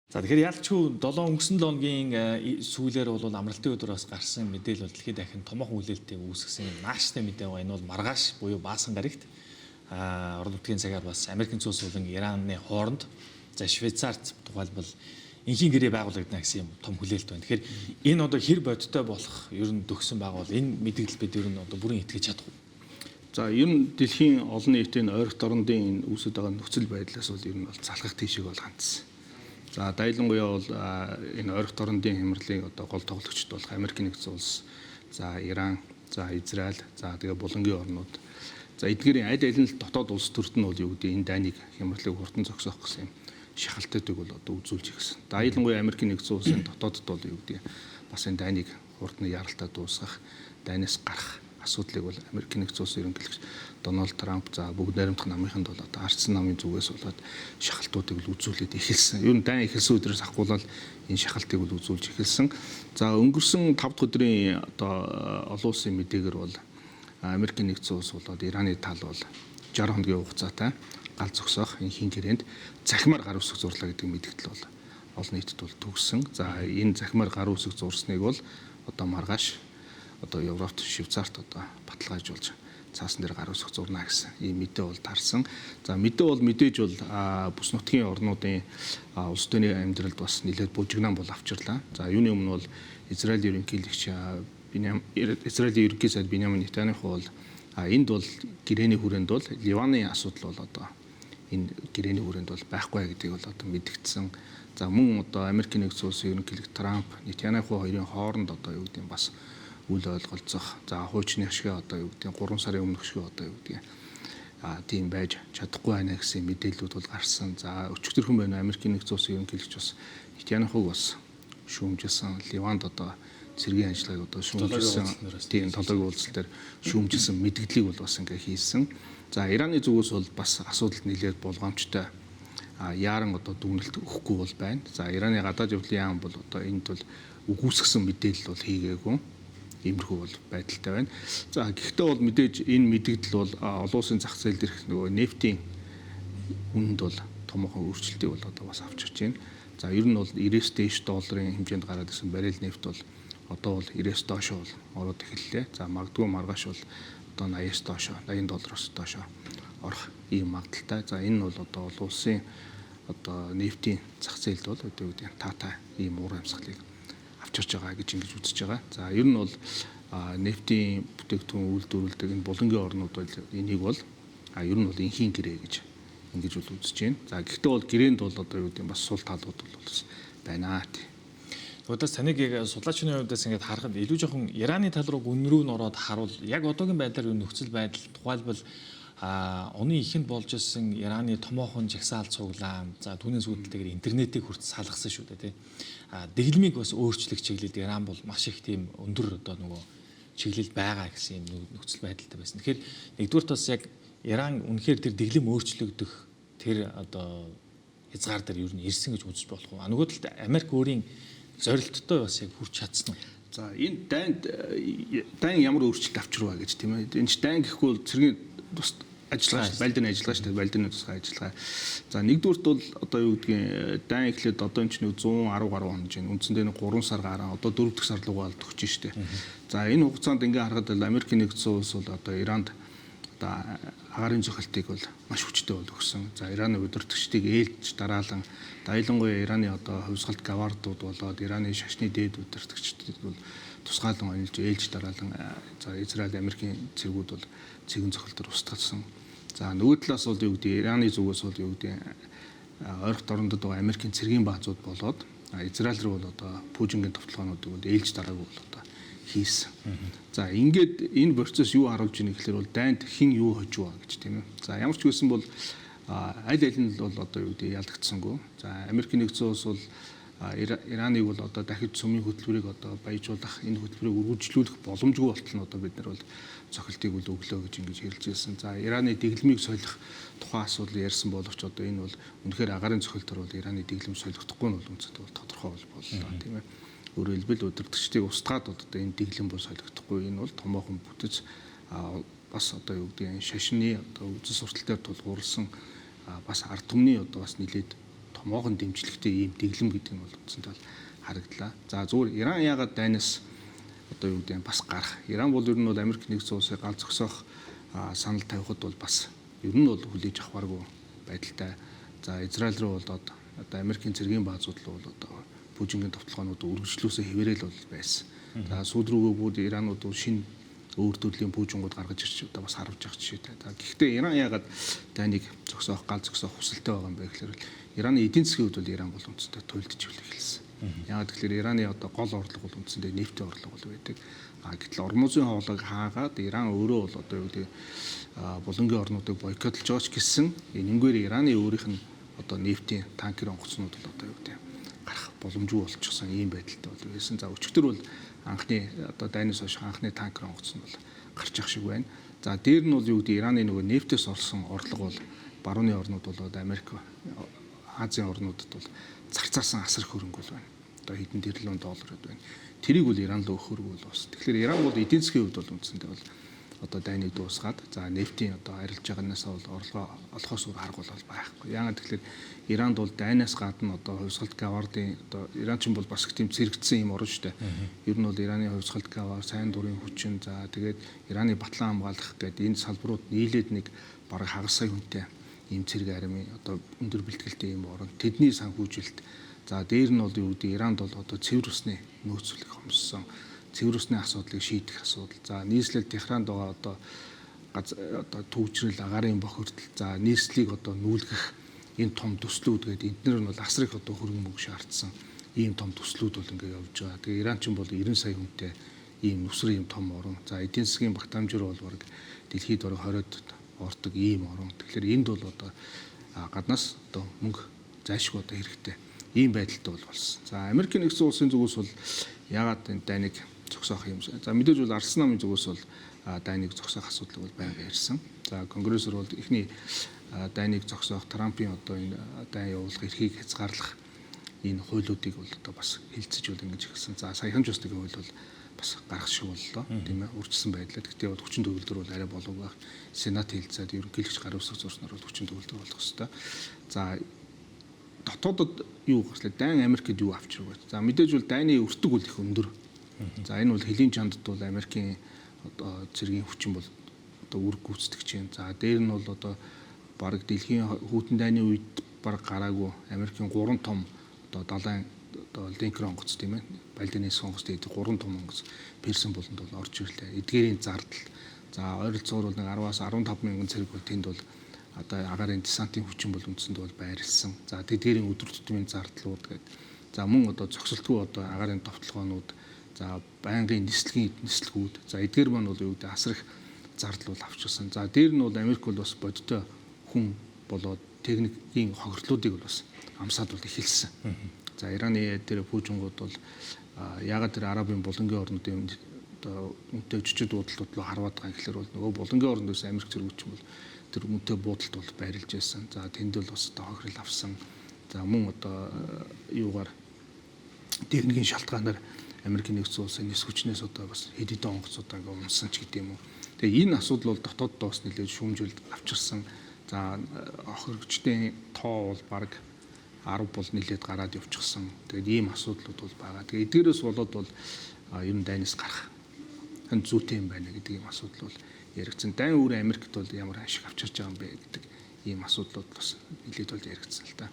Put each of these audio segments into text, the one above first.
За тэгэхээр ялчгүй 7 өнгөрсөн 7 хоногийн сүүлээр бол амралтын өдөр бас гарсан мэдээлэл бол дэлхийд дахин томоохон хүлээлтийг үүсгэсэн нааштай мэдээ байгаа. Энэ бол маргааш буюу баасан гарагт орон нутгийн цагаар бас Америкийн цус болон Ираны хооронд за Швейцарт тухайлбал энхийн гэрээ байгуулагдана гэсэн юм том хүлээлт байна. Тэгэхээр энэ одоо хэр бодиттой болох ер нь төгсөн байгаа бол энэ мэдээлэл бид ер нь одоо бүрэн итгэж чадах уу? За ер нь дэлхийн олон нийтийн ойролт орондын энэ үүсэж байгаа нөхцөл байдлаас бол ер нь бол залхах тийшээ бол хандсан. За дайлангуяа бол энэ ойролт орондын хямралын одоо гол тоглогчд болох Америкийн нэгдсэн улс, за Иран, за Израиль, за тэгээ булангийн орнууд. За эдгээрийн аль аль нь дотоод улс төрд нь бол юу гэдэг энэ дайныг хямралыг хурдан зогсоох гэсэн юм шахалтыг бол одоо үзүүлж ирсэн. Дайлангуяа Америкийн нэгдсэн улсын дотоодд бол юу гэдэг бас энэ дайныг хурдан яралтаа дуусгах, дайнаас гарах асуудлыг бол Америкийн нэгдсэн улсын ерөнхийлөгч Дональд Трамп за бүгд найрамдах намынханд бол одоо ардсан намын зүгээс болоод шахалтуудыг л үзүүлээд эхэлсэн. Ер нь дайн эхэлсэн өдрөөс ахгуулаад энэ шахалтыг бол үзүүлж эхэлсэн. За өнгөрсөн 5 дахь өдрийн одоо олон улсын мэдээгээр бол Америкийн нэгдсэн улс болоод Ираны тал бол 60 хоногийн хугацаатай гал зогсоох энэ хин гэрээнд захимаар гар үсэг зурлаа гэдэг мэдээлэл бол олон нийтэд бол төгссөн. За энэ захимаар гар үсэг зурсныг бол одоо маргааш одоо Европт, Швейцарт одоо баталгаажуулж цаасан дээр гар үсэх зурна гэсэн ийм мэдээ бол тарсан. За мэдээ бол мэдээж бол бүс нутгийн орнуудын улс төрийн амьдралд бас нэлээд бужигнаан бол авчирлаа. За юуны өмнө бол Израилийн ерөнхийлөгч Израилийн ерөнхий сайд Биньямин Нетаньяху бол энд бол гэрээний хүрээнд бол Ливаны асуудал бол одоо энэ гэрээний хүрээнд бол байхгүй гэдгийг бол одоо мэдгдсэн. За мөн одоо Америкийн нэгдсэн улсын ерөнхийлөгч Трамп, Нетаньяху хоёрын хооронд одоо юу гэдэг юм бас үл ойлголцох. За хуучны ашиг одоо юу гэдэг 3 сарын өмнөх шиг одоо юу гэдэг тийм байж чадахгүй байна гэсэн мэдээллүүд бол гарсан. За өчигдөрхөн байна Америкийн нэгдсэн улсын ерөнхийлөгч бас Нетаньяхуг бас шүүмжилсэн. Ливанд одоо цэргийн ажиллагааг одоо шүүмжилсэн. Тийм толгойн уулзалтаар шүүмжилсэн мэдгдлийг бол бас ингээ хийсэн. За Ираны зүгээс бол бас асуудалд нэлээд болгоомжтой яаран одоо дүгнэлт өгөхгүй бол байна. За Ираны гадаад явдлын яам бол одоо энд бол үгүйсгсэн мэдээлэл бол хийгээгүй. Иймэрхүү бол байдалтай байна. За гэхдээ бол мэдээж энэ мэдээлэл бол олон улсын зах зээл дээрх нөгөө нефтийн үнэнд бол томоохон өөрчлөлтийг бол одоо бас авчирч байна. За ер нь бол 90-с дээш долларын хэмжээнд гараад ирсэн баррел нефт бол одоо бол 90-с доош бол ороод эхэллээ. За магадгүй маргааш бол одоо 80-с доош, 80 доллароос доош орох ийм магадaltaй. За энэ нь бол одоо олон улсын одоо нефтийн зах зээлд бол одоо юу гэдэг таатай ийм уур амьсгалыг авчирч байгаа гэж ингэж үзэж байгаа. За ер нь бол нефтийн бүтээгдэхүүн үйлдвэрлэдэг энэ булангийн орнууд бол энийг бол ер нь бол энхийн гэрээ гэж ингэж бол үзэж байна. За гэхдээ бол гэрээнд бол одоо юу гэдэг бас сул талууд бол байна. Удаас таныг яг судлаачны хувьдаас ингээд харахад илүү жоохон Ираны тал руу гүн рүү н ороод харуул яг одоогийн байдлаар нөхцөл байдал тухайлбал оны ихэнд болж ирсэн Ираны томоохон жагсаалт цуглаан за түүнээс үүдэлтэйгээр интернетийг хүртэл салгасан шүү дээ тий. Дэглэмийг бас өөрчлөх чиглэлд Иран бол маш их тийм өндөр одоо нөгөө чиглэл байгаа гэсэн юм нөхцөл байдалтай байсан. Тэгэхээр нэгдүгээр тас яг Иран үнэхээр тэр дэглэм өөрчлөгдөх тэр одоо хязгаар дээр ер нь ирсэн гэж үзэж болох уу? Нөгөө талд Америк өөрийн зорилттой бас яг хүрч чадсан уу? За энэ дайн ямар өөрчлөлт авчирваа гэж тийм ээ. Энэ ч дайн гэхгүй бол цэргийн тус ажиллагаа шүү. Балдины ажиллагаа шүү. Балдины тусгай ажиллагаа. За нэгдүгürt бол одоо юу гэдгийг дайн эхлээд одоо энэ ч 110 гаруй хонож байна. Үндсэндээ 3 сар гараа одоо 4 дахь сар руу болд өгч шүү. За энэ хугацаанд ингээ харахад Америкийн нэгдсэн улс бол одоо Иранд одоо агаарын зохилтыг бол маш хүчтэй бол өгсөн. За Ираны удирдагчдыг ээлж дараалан дайлангуяа Ираны одоо хувьсгалт гавардууд болоод Ираны шашны дээд удирдагчдыг бол тусгаалan ээлж дараалан за Израиль Америкийн цэргүүд бол цэгэн зохилтоор устгасан. За нөгөө талаас бол юу гэдэг Ираны зүгээс бол юу гэдэг ойролт орондод байгаа Америкийн цэргийн баазууд болоод Израиль руу бол одоо Путингийн товтлогоонуудыг бол ээлж дараагүй бол одоо хийсэн. За ингээд энэ процесс юу харуулж ийнэ гэхээр бол дайнд хэн юу хожиж байгаа гэж тийм ээ. За ямар ч үсэн бол аль аль нь бол одоо юу гэдэг ялагдсангүй. За Америкийн нэгдсэн улс бол Ираныг бол одоо дахид цөмийн хөтөлбөрийг одоо баяжуулах энэ хөтөлбөрийг үргэлжлүүлэх боломжгүй болтол нь одоо бид нар бол цохилтыг бол өглөө гэж ингэж хэлжсэн. За Ираны дэглэмийг солих тухайн асуудал ярьсан боловч одоо энэ бол үнэхээр агаарын цохилтор бол Ираны дэглэм солихдохгүй нь бол үнэхээр бол тодорхой боллоо тийм ээ. Өөрөөр хэлбэл удирдагчдыг устгаад одоо энэ дэглэм бол солихдохгүй энэ бол томоохон бүтэц бас одоо юу гэдэг шашны одоо үзэл сурталтаар тулгуурласан бас ард түмний одоо бас нэлээд томоохон дэмжлэгтэй ийм дэглэм гэдэг нь бол үндсэндээ бол харагдлаа. За зүгээр Иран яагаад дайнаас одоо юу гэдэг бас гарах. Иран бол ер нь бол Америк нэгдсэн улсыг гал зогсоох санал тавихад бол бас ер нь бол хүлээж авахааргүй байдалтай. За Израиль руу бол одоо Америкийн цэргийн баазууд руу бол одоо бүжингийн товтлогоонууд үргэлжлүүлсэн хэвээрэл бол байсан. За сүүл рүүгээ бүгд Иранууд шинэ өөр төрлийн бүжингууд гаргаж ирч одоо бас харуулж байгаа жишээтэй. За гэхдээ Иран яагаад дайныг зогсоох, гал зогсоох хүсэлтэй байгаа юм бэ гэхээр Ираны эдийн засгийн хувьд бол Иран бол үнэндээ туйлдж эхэлсэн. Яагаад тэгэхээр Ираны одоо гол орлого бол үнэндээ нефтийн орлого бол байдаг. Гэтэл Ормозын хоолойг хаагаад Иран өөрөө бол одоо юу гэдэг булангийн орнуудыг бойкотлж байгаа ч гэсэн энэнгээр Ираны өөрийнх нь одоо нефтийн танкер онгоцнууд бол одоо юу гэдэг гарах боломжгүй болчихсон ийм байдалтай бол байсан. За өчигдөр бол анхны одоо дайнаас хойш анхны танкер онгоц нь бол гарч явах шиг байна. За дээр нь бол юу гэдэг Ираны нөгөө нефтээс олсон орлого бол барууны орнууд бол Америк, Азийн орнуудад бол зарцаарсан асар их хөрөнгө бол байна. Одоо хэдэн тэрлэн долларууд байна. Тэрийг бол Иран л өгөхөргүй бол бас. Тэгэхээр Иран бол эдийн засгийн хувьд бол үндсэндээ бол одоо дайныг дуусгаад за нефтийн одоо арилж байгаагаас бол орлогоо олохоос өөр арга бол байхгүй. Яагаад тэгэхээр Иранд бол дайнаас гадна одоо хувьсгалт гавардын одоо Иран ч бол бас их тийм зэрэгцсэн юм орн шүү дээ. Ер нь бол Ираны хувьсгалт гавар, сайн дурын хүчин за тэгээд Ираны батлан хамгаалах гэдэг энэ салбарууд нийлээд нэг бараг хагас сая хүнтэй ийм цэрэг армийн одоо өндөр бэлтгэлтэй ийм орн. Тэдний санхүүжилт за дээр нь бол юу гэдэг Иранд бол одоо цэвэр усны нөөцлөх хомссон цэвэр усны асуудлыг шийдэх асуудал. За нийслэл Техранд байгаа одоо төвчрэл агаарын бохирдол за нийслэлийг одоо нүүлгэх энэ том төслүүд гэдэг эдгээр нь бол асар их одоо хөрөнгө мөнгө шаардсан ийм том төслүүд бол ингээд явж байгаа. Тэгээ Иран ч бол 90 сая хүнтэй ийм нүсрэн ийм том орн. За эдийн засгийн багтаамжир бол баг дэлхийд бараг 20-д ордог ийм орн. Тэгэхээр энд бол одоо гаднаас одоо мөнгө зайлшгүй одоо хэрэгтэй ийм байдалтай бол болсон. За Америкийн нэгдсэн улсын зүгээс бол яагаад энэ дайныг зогсоох юм. За мэдээж бол Арслан намын зүгээс бол дайныг зогсоох асуудал бол байнга ирсэн. За конгрессор бол эхний дайныг зогсоох Трампын одоо энэ дайн явуулах эрхийг хязгаарлах энэ хуулиудыг бол одоо бас хилцэж бол ингэж ирсэн. За саяхан ч бас нэг хууль бол бас гарах шиг боллоо тийм ээ үржсэн байдлаа. Гэхдээ бол 40 төгөлдөр бол арай болов байх. Сенат хилцээд ерөнхийлөгч гарын үсэг зурснаар бол 40 төгөлдөр болох хэвээр. За дотоодод юу гэхлээр дайн Америкт юу авчирв вэ? За мэдээж бол дайны өртөг бол их өндөр. За энэ бол хөлийн чандд бол Америкийн одоо цэргийн хүчин бол одоо үр гүйцэтгэж байна. За дээр нь бол одоо бараг дэлхийн хүйтэн дайны үед бараг гараагүй Америкийн 3 том одоо далайн одоо линкер онгоц тийм ээ. Балдинес онгоц гэдэг 3 том онгоц Персин болонд бол орж ирлээ. Эдгээрийн зардал. За ойролцоогоор бол 10-аас 15 мянган цэрэг бол тэнд бол одоо агаарын десантын хүчин бол үндсэндээ бол байрлсан. За тэдгээрийн өдөр тутмын зардлууд гэдэг. За мөн одоо зогсолтгүй одоо агаарын товтлогоонууд за байнгын нислэгүүд за эдгээр маань бол юу гэдэг асар их зардал бол авчирсан. За дээр нь бол Америк бол бас бодтой хүн болоод техникийн хохирлуудыг бол бас амсаад бол эхэлсэн. За Ираны дээр пүүжингууд бол яагаад тэр арабын булангийн орнуудын одоо үнэтэй жижиг буудалд руу харваад байгаа гэхээр бол нөгөө булангийн орнодоос Америк зэргүүч бол тэр үнэтэй буудалд бол байрлаж байсан. За тэнд бол бас одоо хохирол авсан. За мөн одоо юугаар техникийн шалтгаанаар Америкийн нэгдсэн улсын нис хүчнээс одоо бас хэд хэдэн онгоцудаа ингээ унсан ч гэдэм юм. Тэгээ энэ асуудал бол дотооддоо бас нэлээд шүүмжилд авчирсан. За хохирогчдын тоо бол баг 10 бол нэлээд гараад явчихсан. Тэгээд ийм асуудлууд бол байгаа. Тэгээ эдгээрээс болоод бол ер нь дайнаас гарах хэн зүйтэй юм байна гэдэг ийм асуудал бол яригдсан. Дайн өөр Америкт бол ямар ашиг авчирч байгаа юм бэ гэдэг ийм асуудлууд бас нэлээд бол яригдсан л та.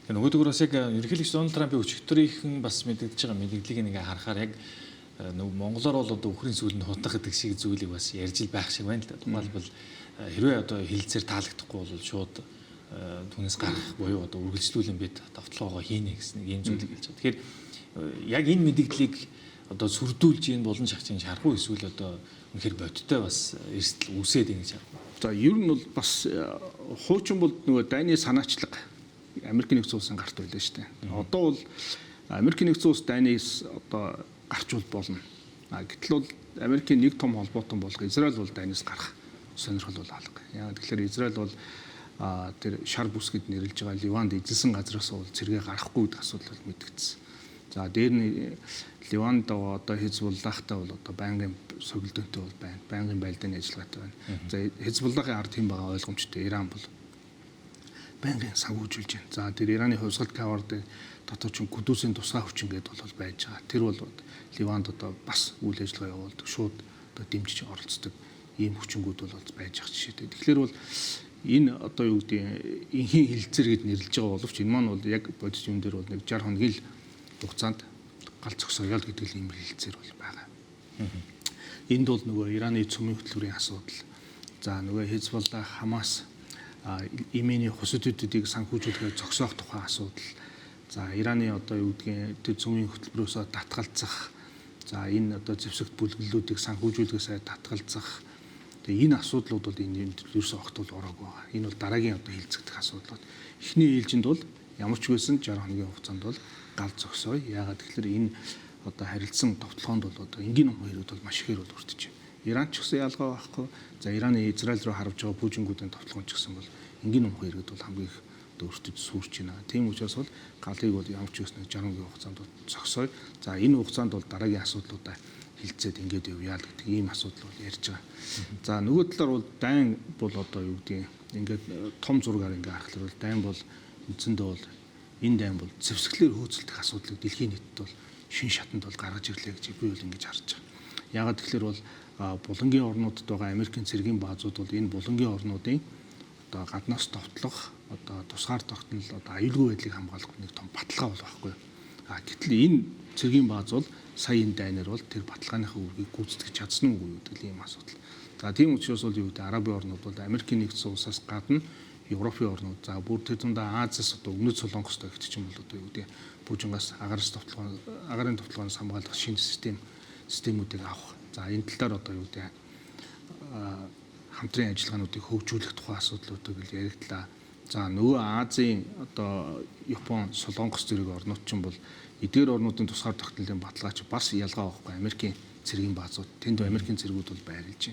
Тэгээ нөгөөдөөр бас яг ерөнхийлөгч Дональд Трампын өчигдрийнхэн бас мэдэгдэж байгаа мэдээллийг ингээ харахаар яг Монголоор бол одоо үхрийн сүүлэнд хутах гэдэг шиг зүйлийг бас ярьж байх шиг байна л да. Тухайлбал хэрвээ одоо хилцээр таалагдахгүй бол шууд түүнээс гарах буюу одоо үргэлжлүүлэн бид давталгаагаа хийнэ гэсэн нэг ийм зүйлийг хэлж байгаа. Тэгэхээр яг энэ мэдээллийг одоо сүрдүүлж энэ болон шахчихын шарах уу эсвэл одоо үнэхээр бодиттой бас эрсдэл үүсээд ингэ шарах. За ер нь бол бас хуучин бол нөгөө дайны санаачлага Америкийн нэгдсэн улсын гарт байлаа шүү дээ. Одоо бол Америкийн нэгдсэн улс дайнаас одоо гарч болно. Гэтэл бол Америкийн нэг том холбоотон болох Израиль бол дайнаас гарах сонирхол бол алга. Яг тэгэхээр Израиль бол тэр шар бүс гэд нэрлэж байгаа Ливанд эзэлсэн газраас бол цэргээ гарахгүй гэдэг асуудал бол мэдэгдсэн. За дээр нь Ливанд одоо Хизбуллахтай бол одоо байнгын сувилдөнтэй бол байна. Байнгын байлдааны ажиллагаатай байна. За Хизбуллахын ард хэм байгаа ойлгомжтой Иран бол байнгын санхүүжүүлж байна. За тэр Ираны хувьсгалт кавард дотор ч Кудусийн тусгай хүчин гэдэг бол байж байгаа. Тэр бол Ливанд одоо бас үйл ажиллагаа явуулдаг, шууд одоо дэмжиж оролцдог ийм хүчингүүд бол байж байгаа жишээтэй. Тэгэхээр бол энэ одоо юу гэдэг инхийн хилцээр гэд нэрлэж байгаа боловч энэ маань бол яг бодис юм дээр бол нэг 60 хоногийн хугацаанд гал зогсоёо гэдэг ийм хилцээр бол байгаа. Энд бол нөгөө Ираны цөмийн хөтөлбөрийн асуудал. За нөгөө Хизболла, Хамас Йемений хусуудуудыг санхүүжүүлэхээр зогсоох тухай асуудал. За Ираны одоо юу гэдгийг тэр цөмийн хөтөлбөрөөсөө татгалзах. За энэ одоо зэвсэгт бүлгэллүүдийг санхүүжүүлэхээс татгалзах. Тэгээ энэ асуудлууд бол энэ ерөөсөө огт бол ороогүй байгаа. Энэ бол дараагийн одоо хилцэгдэх асуудлууд. Эхний ээлжинд бол ямар ч байсан 60 хоногийн хугацаанд бол гал зогсоё. Яагаад гэвэл энэ одоо харилцсан товтлоонд бол одоо энгийн ном хоёрууд бол маш ихээр бол өртөж байна. Иран ч гэсэн ялгаа байхгүй. За Ираны Израиль руу харж байгаа пүүжингүүдийн товтлогон ч гэсэн бол энгийн ном хоёрууд бол хамгийн их өртөж сүрч байна. Тийм учраас бол галыг бол ямар ч байсан 60 хоногийн хугацаанд бол зогсоё. За энэ хугацаанд бол дараагийн асуудлуудаа хилцээд ингээд явъя л гэдэг ийм асуудал бол ярьж байгаа. За нөгөө талаар бол дайн бол одоо юу гэдэг ингээд том зургаар ингээд харахад бол дайн бол үндсэндээ бол энэ дайн бол зэвсгэлээр хөөцөлдөх асуудлыг дэлхийн нийтэд бол шин шатанд бол гаргаж ирлээ гэж би бол ингэж харж байгаа. Яагаад тэгэхээр бол булангийн орнуудад байгаа Америкийн цэргийн баазууд бол энэ булангийн орнуудын одоо гаднаас товтлох одоо тусгаар тогтнол одоо аюулгүй байдлыг хамгаалах нэг том баталгаа бол байхгүй. Гэтэл энэ цэргийн бааз бол сая энэ дайнаар бол тэр баталгааныхаа үргийг гүйцэтгэж чадсан уу гэдэг ийм асуудал. За тийм учраас бол юу гэдэг Арабын орнууд бол Америкийн нэгдсэн улсаас гадна Европын орнууд за бүр тэр дундаа Азиас одоо Өмнөд Солонгостой гэх чинь бол одоо юу гэдэг бүжингаас агарын товтлогоноос хамгаалах шинэ системүүдийг авах. За энэ талаар одоо юу гэдэг хамтран ажиллагаануудыг хөгжүүлэх тухай асуудлуудыг л яригдлаа. За нөгөө Азийн одоо Япон, Солонгос зэрэг орнууд ч юм бол эдгээр орнуудын тусгаар тогтнолын баталгаач бас ялгаа байхгүй Америкийн цэргийн баазууд. Тэнд Америкийн цэргүүд бол байрлаж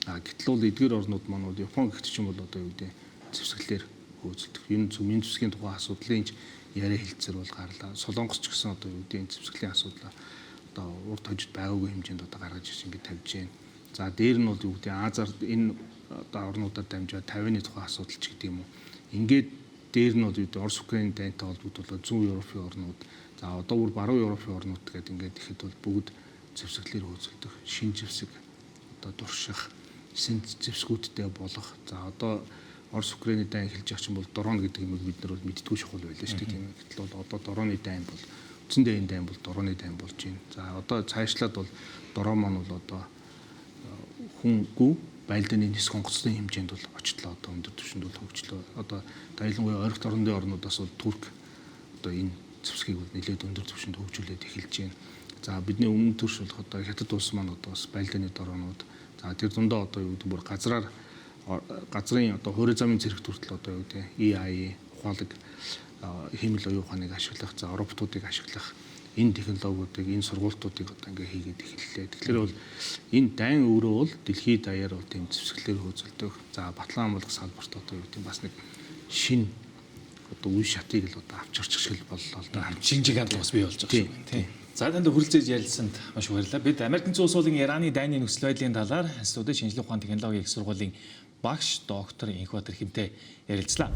байна. Гэтэл бол эдгээр орнууд маань бол Япон гэгт ч юм бол одоо юу гэдэг зэвсгэлээр хөөцөлдөх. Энэ цөмийн зэвсгийн тухай асуудлын яриа хэлцээр бол гарлаа. Солонгос ч гэсэн одоо юу гэдэг зэвсгэлийн асуудал одоо урд хожид байгаагүй хэмжээнд одоо гаргаж ирж ингэ тавьж байна. За дээр нь бол юу гэдэг Азаар энэ одоо орнуудад дамжаад 50-ны тухай асуудал ч гэдэг юм уу. Ингээд дээр нь бол юу гэдэг Орос Украины дайнтай холбогдуулаад зүүн Европын орнууд за одоо бүр баруун Европын орнууд гэдэг ингээд ихэд бол бүгд зэвсгэлээр хөөцөлдөх, шин зэвсэг одоо дурших, шин зэвсгүүдтэй болох. За одоо Орос Украины дайн хэлж байгаа чинь бол дрон гэдэг юм бид нар бол мэддэггүй шахал байлаа шүү дээ тийм ээ. Гэтэл бол одоо дроны дайн бол үндсэндээ энэ дайн бол дроны дайн болж байна. За одоо цаашлаад бол дрон маань бол одоо хүнгүй байлдааны нис хонгоцны хэмжээнд бол очлоо одоо өндөр түвшинд бол хөгжлөө. Одоо ялангуяа ойролт орнын орнуудаас бол Турк одоо энэ зэвсгийг бол нэлээд өндөр түвшинд хөгжүүлээд эхэлж байна. За бидний өмнө төрш болох одоо хятад улс маань одоо бас байлдааны дронууд за тэр дундаа одоо юу гэдэг бүр газрын одоо хуурай замын зэрэг хүртэл одоо юу гэдэг EIA ухаалаг хиймэл оюун ухааныг ашиглах за роботуудыг ашиглах энэ технологиудыг энэ сургуулиудыг одоо ингээ хийгээд эхэллээ. Тэгэхээр бол энэ дайн өөрөө бол дэлхийд даяар бол тийм зэвсгэлээр хөөцөлдөх за батлан амлах салбарт одоо юу гэдэг бас нэг шин одоо үе шатыг л одоо авч орчих шиг боллоо л да. Шинжиг хамт бас бий болж байгаа шүү. Тийм. За танд хүрэлцээж ярилцсанд маш их баярлалаа. Бид Америкийн Улс улсын Ираны дайны нөхцөл байдлын талаар Институтын шинжилгээ ухааны технологийн их сургуулийн багш доктор Инхбатар Хэмтэй ярилцлаа.